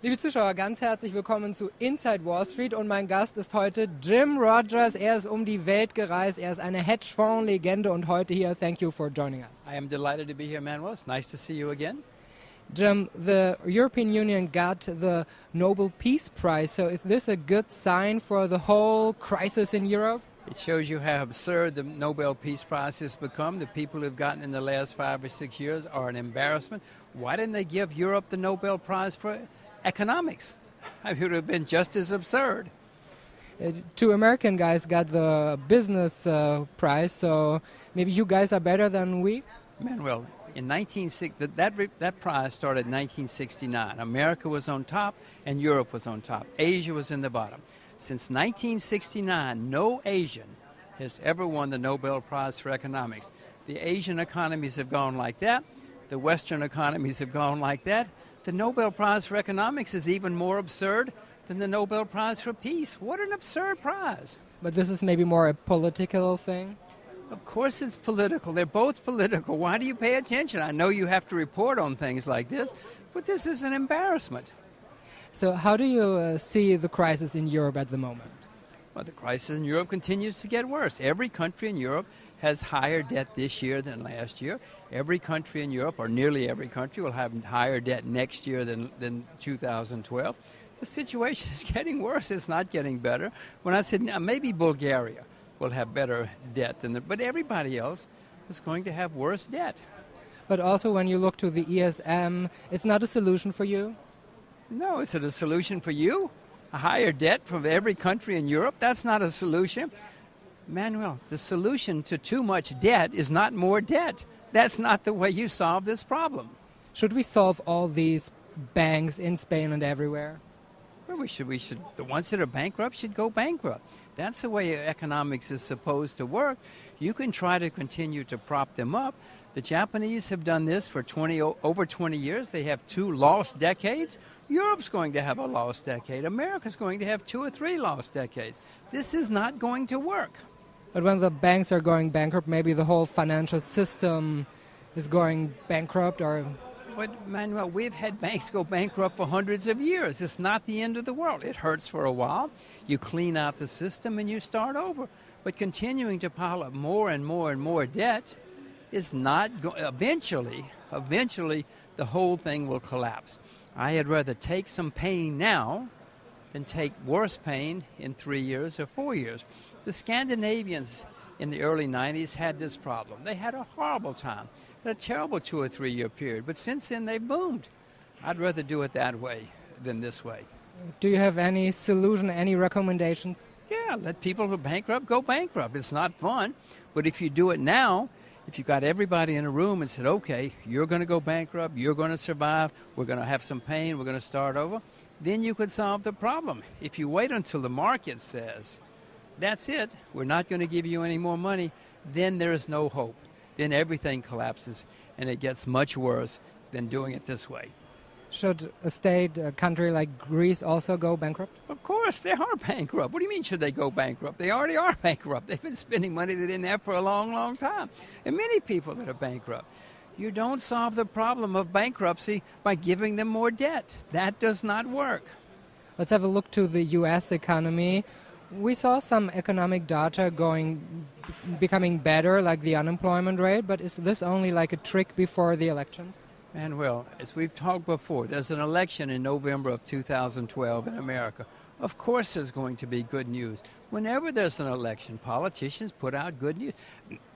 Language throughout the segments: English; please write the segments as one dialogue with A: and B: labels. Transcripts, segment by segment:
A: Liebe Zuschauer, ganz herzlich willkommen zu Inside Wall Street und mein Gast ist heute Jim Rogers. Er ist um die Welt gereist, er ist eine Hedgefonds-Legende und heute hier. Thank you for joining us.
B: I am delighted to be here, Manuel. It's nice to see you again.
A: Jim, the European Union got the Nobel Peace Prize, so is this a good sign for the whole crisis in Europe?
B: It shows you how absurd the Nobel Peace Prize has become. The people who've gotten in the last 5 or 6 years are an embarrassment. Why didn't they give Europe the Nobel Prize for economics? It would have been just as absurd.
A: Two American guys got the business prize, so maybe you guys are better than we?
B: Manuel, in 1960, that prize started in 1969. America was on top and Europe was on top. Asia was in the bottom. Since 1969, no Asian has ever won the Nobel Prize for economics. The Asian economies have gone like that. The Western economies have gone like that. The Nobel Prize for economics is even more absurd than the Nobel Prize for peace. What an absurd prize.
A: But this is maybe more a political thing?
B: Of course it's political. They're both political. Why do you pay attention? I know you have to report on things like this, but this is an embarrassment.
A: So how do you see the crisis in Europe at the moment?
B: Well, the crisis in Europe continues to get worse. Every country in Europe has higher debt this year than last year. Every country in Europe, or nearly every country, will have higher debt next year than 2012. The situation is getting worse. It's not getting better. When I said maybe Bulgaria will have better debt but everybody else is going to have worse debt.
A: But also when you look to the ESM, it's not a solution for you?
B: No, is it a solution for you? A higher debt from every country in Europe? That's not a solution. Manuel, the solution to too much debt is not more debt. That's not the way you solve this problem.
A: Should we solve all these banks in Spain and everywhere?
B: Well, we should. The ones that are bankrupt should go bankrupt. That's the way economics is supposed to work. You can try to continue to prop them up. The Japanese have done this for over 20 years. They have 2 lost decades. Europe's going to have a lost decade. America's going to have 2 or 3 lost decades. This is not going to work.
A: But when the banks are going bankrupt, maybe the whole financial system is going bankrupt or...
B: But, Manuel, we've had banks go bankrupt for hundreds of years. It's not the end of the world. It hurts for a while. You clean out the system and you start over. But continuing to pile up more and more and more debt is not... Eventually, the whole thing will collapse. I had rather take some pain now than take worse pain in 3 years or 4 years. The Scandinavians in the early 90s had this problem. They had a horrible time, had a terrible 2 or 3 year period, but since then they've boomed. I'd rather do it that way than this way.
A: Do you have any solution, any recommendations?
B: Yeah, let people who are bankrupt go bankrupt. It's not fun, but if you do it now, if you got everybody in a room and said, okay, you're going to go bankrupt, you're going to survive, we're going to have some pain, we're going to start over, then you could solve the problem. If you wait until the market says, that's it, we're not going to give you any more money, then there is no hope. Then everything collapses and it gets much worse than doing it this way.
A: Should a country like Greece also go bankrupt?
B: Of course, they are bankrupt. What do you mean should they go bankrupt? They already are bankrupt. They've been spending money they didn't have for a long, long time. And many people that are bankrupt. You don't solve the problem of bankruptcy by giving them more debt. That does not work.
A: Let's have a look to the U.S. economy. We saw some economic data becoming better, like the unemployment rate, but is this only like a trick before the elections?
B: And well, as we've talked before, there's an election in November of 2012 in America. Of course there's going to be good news. Whenever there's an election, politicians put out good news.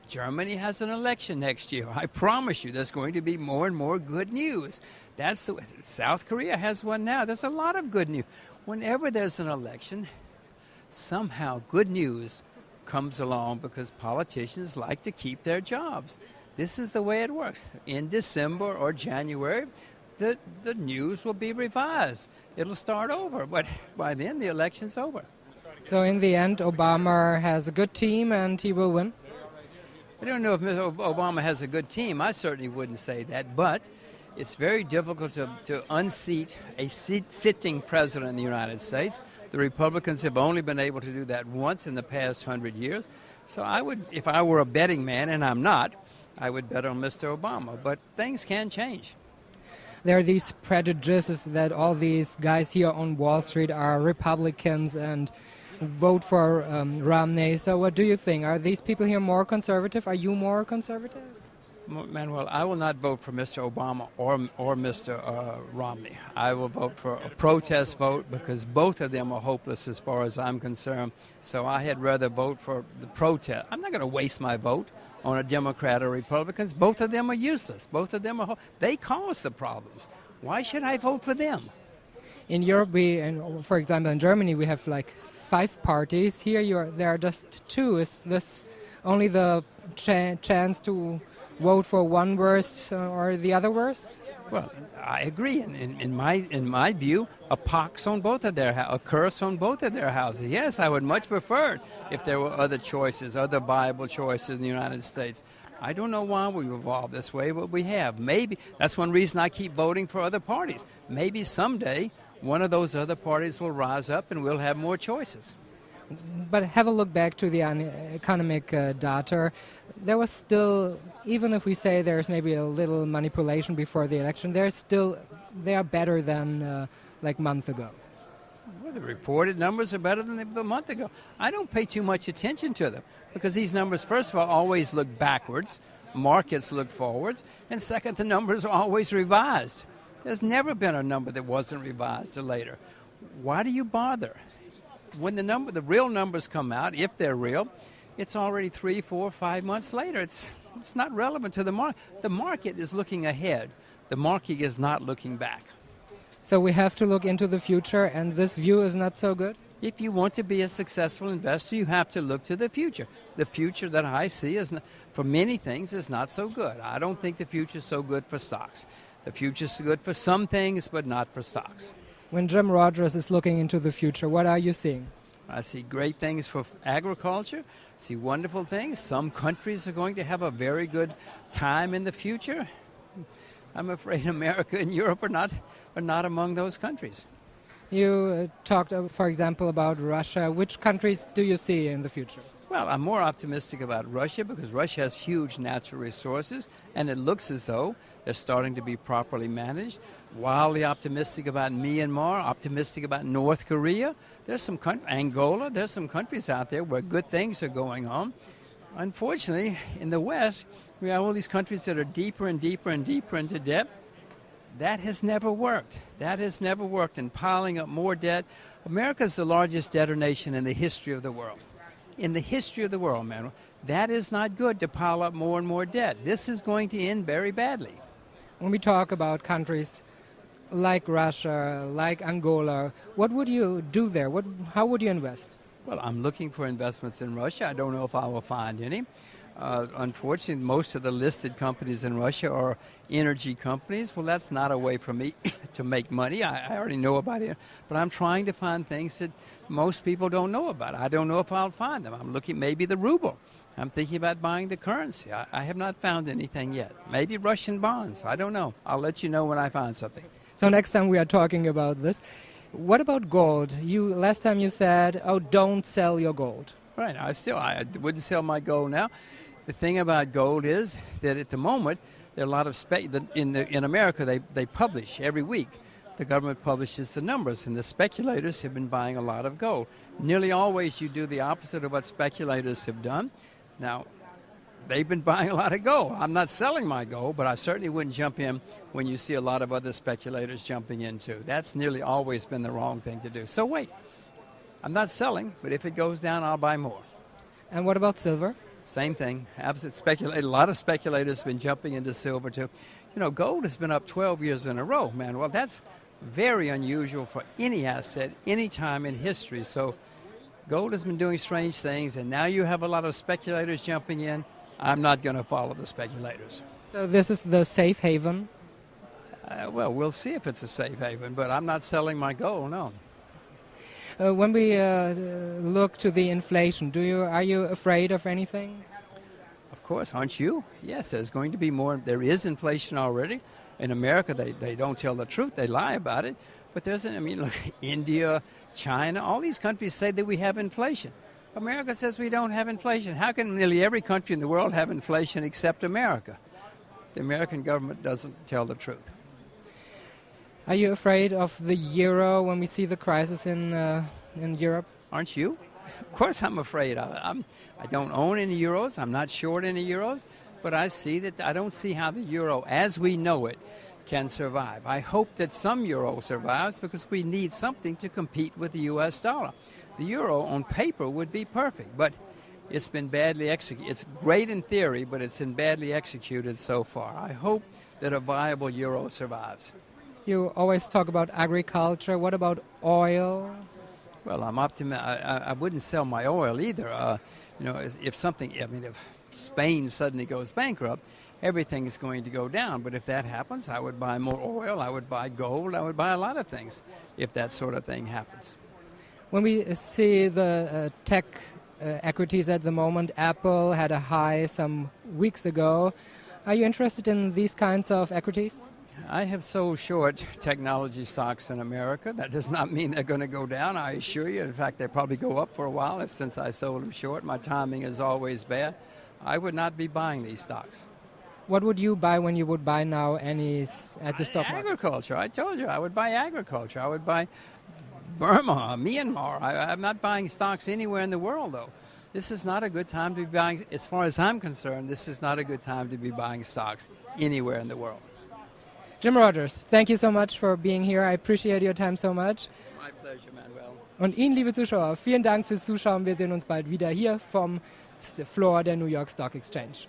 B: Germany has an election next year. I promise you there's going to be more and more good news. That's the way. South Korea has one now. There's a lot of good news. Whenever there's an election, somehow good news comes along because politicians like to keep their jobs. This is the way it works. In December or January, the news will be revised. It'll start over, but by then the election's over.
A: So in the end, Obama has a good team and he will win?
B: I don't know if Obama has a good team. I certainly wouldn't say that, but it's very difficult to unseat a sitting president in the United States. The Republicans have only been able to do that once in the past 100 years. So I would, if I were a betting man, and I'm not, I would bet on Mr. Obama. But things can change.
A: there are these prejudices that all these guys here on Wall Street are Republicans and vote for Romney. So what do you think? Are these people here more conservative? Are you more conservative?
B: Manuel, I will not vote for Mr. Obama or Mr. Romney. I will vote for a protest vote because both of them are hopeless as far as I'm concerned. So I had rather vote for the protest. I'm not going to waste my vote on a Democrat or Republicans. Both of them are useless. Both of them are they cause the problems. Why should I vote for them?
A: In Europe, for example, in Germany, we have like 5 parties. Here, there are just 2. Is this only the chance to vote for one worse or the other worse?
B: Well, I agree. In my view, a pox on both of a curse on both of their houses. Yes, I would much prefer it if there were other choices, other viable choices in the United States. I don't know why we've evolved this way, but we have. Maybe that's one reason I keep voting for other parties. Maybe someday one of those other parties will rise up and we'll have more choices.
A: But have a look back to the economic data. There was still, even if we say there's maybe a little manipulation before the election, they are better than like a month ago.
B: Well, the reported numbers are better than a month ago. I don't pay too much attention to them because these numbers, first of all, always look backwards. Markets look forwards. And second, the numbers are always revised. There's never been a number that wasn't revised to later. Why do you bother? When the real numbers come out, if they're real, it's already 3, 4, 5 months later. It's not relevant to the market. The market is looking ahead. The market is not looking back.
A: So we have to look into the future, and this view is not so good?
B: If you want to be a successful investor, you have to look to the future. The future that I see for many things is not so good. I don't think the future is so good for stocks. The future is good for some things, but not for stocks.
A: When Jim Rogers is looking into the future, what are you seeing?
B: I see great things for agriculture. I see wonderful things. Some countries are going to have a very good time in the future. I'm afraid America and Europe are not among those countries.
A: You talked, for example, about Russia. Which countries do you see in the future?
B: Well, I'm more optimistic about Russia because Russia has huge natural resources, and it looks as though they're starting to be properly managed. Wildly optimistic about Myanmar, optimistic about North Korea. There's some Angola. There's some countries out there where good things are going on. Unfortunately, in the West, we have all these countries that are deeper and deeper and deeper into debt. That has never worked. That has never worked. And piling up more debt. America is the largest debtor nation in the history of the world. In the history of the world, man. That is not good to pile up more and more debt. This is going to end very badly.
A: When we talk about countries like Russia, like Angola, what would you do there? How would you invest?
B: Well, I'm looking for investments in Russia. I don't know if I will find any. Unfortunately, most of the listed companies in Russia are energy companies. Well, that's not a way for me to make money. I already know about it. But I'm trying to find things that most people don't know about. I don't know if I'll find them. I'm looking maybe the ruble. I'm thinking about buying the currency. I have not found anything yet. Maybe Russian bonds. I don't know. I'll let you know when I find something.
A: So next time we are talking about this. What about gold? Last time you said, don't sell your gold.
B: Right. I wouldn't sell my gold now. The thing about gold is that at the moment, there are a lot of in America, they publish every week. The government publishes the numbers, and the speculators have been buying a lot of gold. Nearly always you do the opposite of what speculators have done. Now, they've been buying a lot of gold. I'm not selling my gold, but I certainly wouldn't jump in when you see a lot of other speculators jumping in too. That's nearly always been the wrong thing to do. So wait, I'm not selling, but if it goes down, I'll buy more.
A: And what about silver?
B: Same thing. A lot of speculators have been jumping into silver too. You know, gold has been up 12 years in a row, man. Well, that's very unusual for any asset, any time in history. So gold has been doing strange things, and now you have a lot of speculators jumping in. I'm not going to follow the speculators.
A: So this is the safe haven?
B: Well, we'll see if it's a safe haven, but I'm not selling my gold, no.
A: When we look to the inflation, are you afraid of anything?
B: Of course, aren't you? Yes, there's going to be more. There is inflation already. In America, they don't tell the truth. They lie about it. But look, India, China, all these countries say that we have inflation. America says we don't have inflation. How can nearly every country in the world have inflation except America? The American government doesn't tell the truth.
A: Are you afraid of the euro when we see the crisis in Europe?
B: Aren't you? Of course I'm afraid. I don't own any euros. I'm not short any euros. But I don't see how the euro, as we know it, can survive. I hope that some euro survives because we need something to compete with the U.S. dollar. The euro on paper would be perfect, but it's been badly executed. It's great in theory, but it's been badly executed so far. I hope that a viable euro survives.
A: You always talk about agriculture. What about oil?
B: Well, I'm optimistic. I wouldn't sell my oil either. If Spain suddenly goes bankrupt, everything is going to go down. But if that happens, I would buy more oil, I would buy gold, I would buy a lot of things if that sort of thing happens.
A: When we see the tech equities at the moment, Apple had a high some weeks ago. Are you interested in these kinds of equities?
B: I have sold short technology stocks in America. That does not mean they're going to go down, I assure you. In fact, they probably go up for a while since I sold them short. My timing is always bad. I would not be buying these stocks.
A: What would you buy when you would buy now any at the stock market?
B: Agriculture. I told you I would buy agriculture. I would buy Burma, Myanmar. I'm not buying stocks anywhere in the world, though. This is not a good time to be buying. As far as I'm concerned, this is not a good time to be buying stocks anywhere in the world.
A: Jim Rogers, thank you so much for being here. I appreciate your time so much.
B: My pleasure, Manuel.
A: Und Ihnen, liebe Zuschauer, vielen Dank fürs Zuschauen. Wir sehen uns bald wieder hier vom Floor der New York Stock Exchange.